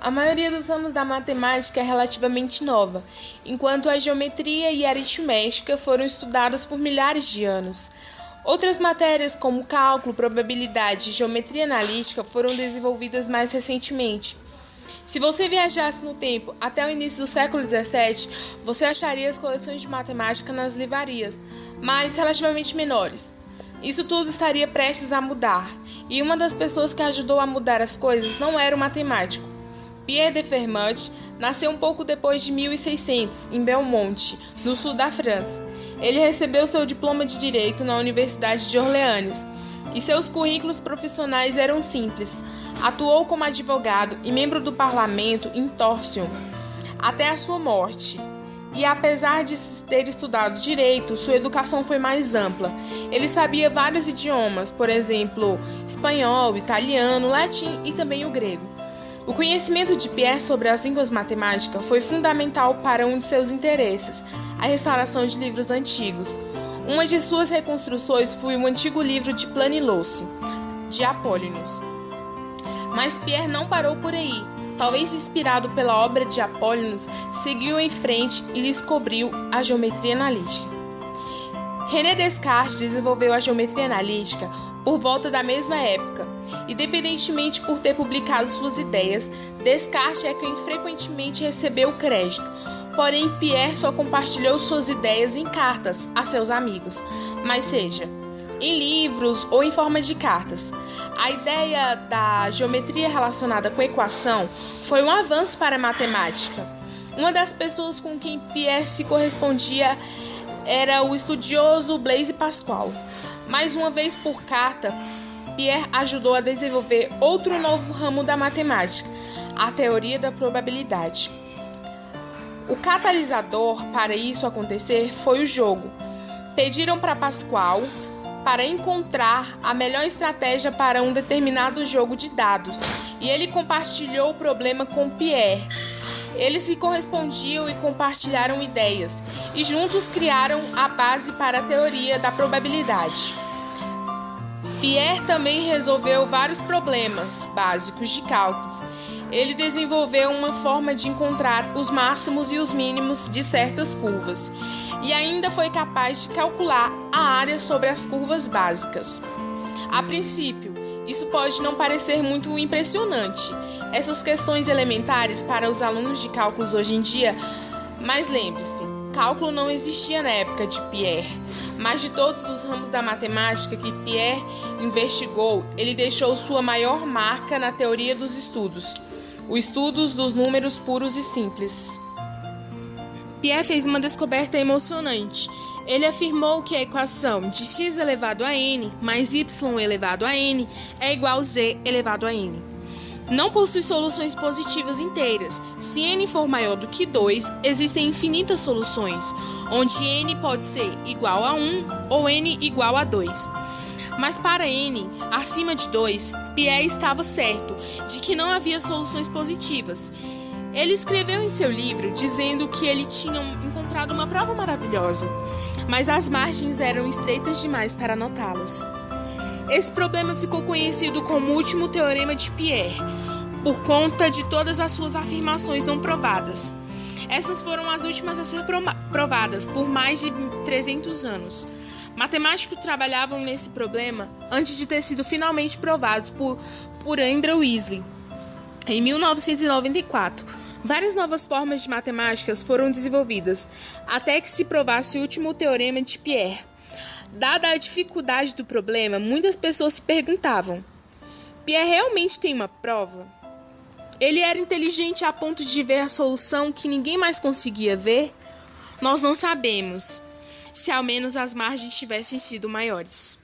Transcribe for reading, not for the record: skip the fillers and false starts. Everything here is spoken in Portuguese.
A maioria dos ramos da matemática é relativamente nova, enquanto a geometria e a aritmética foram estudadas por milhares de anos. Outras matérias, como cálculo, probabilidade e geometria analítica, foram desenvolvidas mais recentemente. Se você viajasse no tempo até o início do século XVII, você acharia as coleções de matemática nas livrarias, mas relativamente menores. Isso tudo estaria prestes a mudar, e uma das pessoas que ajudou a mudar as coisas não era o matemático. Pierre de Fermat nasceu um pouco depois de 1600, em Belmonte, no sul da França. Ele recebeu seu diploma de Direito na Universidade de Orleans, e seus currículos profissionais eram simples. Atuou como advogado e membro do parlamento em Torsion, até a sua morte. E apesar de ter estudado direito, sua educação foi mais ampla. Ele sabia vários idiomas, por exemplo, espanhol, italiano, latim e também o grego. O conhecimento de Pierre sobre as línguas matemáticas foi fundamental para um de seus interesses, a restauração de livros antigos. Uma de suas reconstruções foi o antigo livro de Planiloce, de Apollonius. Mas Pierre não parou por aí. Talvez inspirado pela obra de Apollonius, seguiu em frente e descobriu a geometria analítica. René Descartes desenvolveu a geometria analítica por volta da mesma época. Independentemente por ter publicado suas ideias, Descartes é quem frequentemente recebeu crédito. Porém, Pierre só compartilhou suas ideias em cartas a seus amigos, mas seja, em livros ou em forma de cartas. A ideia da geometria relacionada com equação foi um avanço para a matemática. Uma das pessoas com quem Pierre se correspondia era o estudioso Blaise Pascal. Mais uma vez por carta, Pierre ajudou a desenvolver outro novo ramo da matemática, a teoria da probabilidade. O catalisador para isso acontecer foi o jogo. Pediram para Pascal para encontrar a melhor estratégia para um determinado jogo de dados, e ele compartilhou o problema com Pierre. Eles se correspondiam e compartilharam ideias, e juntos criaram a base para a teoria da probabilidade. Pierre também resolveu vários problemas básicos de cálculos. Ele desenvolveu uma forma de encontrar os máximos e os mínimos de certas curvas, e ainda foi capaz de calcular a área sobre as curvas básicas. A princípio, isso pode não parecer muito impressionante, essas questões elementares para os alunos de cálculos hoje em dia, mas lembre-se, cálculo não existia na época de Pierre, mas de todos os ramos da matemática que Pierre investigou, ele deixou sua maior marca na teoria dos estudos, o estudo dos números puros e simples. Pierre fez uma descoberta emocionante. Ele afirmou que a equação de x elevado a n mais y elevado a n é igual a z elevado a n. Não possui soluções positivas inteiras. Se n for maior do que 2, existem infinitas soluções, onde n pode ser igual a 1 ou n igual a 2. Mas para n, acima de 2, Pierre estava certo de que não havia soluções positivas. Ele escreveu em seu livro dizendo que ele tinha encontrado uma prova maravilhosa, mas as margens eram estreitas demais para anotá-las. Esse problema ficou conhecido como o último teorema de Pierre, por conta de todas as suas afirmações não provadas. Essas foram as últimas a ser provadas por mais de 300 anos. Matemáticos trabalhavam nesse problema antes de ter sido finalmente provados por Andrew Wesley, em 1994. Várias novas formas de matemáticas foram desenvolvidas, até que se provasse o último teorema de Pierre. Dada a dificuldade do problema, muitas pessoas se perguntavam: Pierre realmente tem uma prova? Ele era inteligente a ponto de ver a solução que ninguém mais conseguia ver? Nós não sabemos, se ao menos as margens tivessem sido maiores.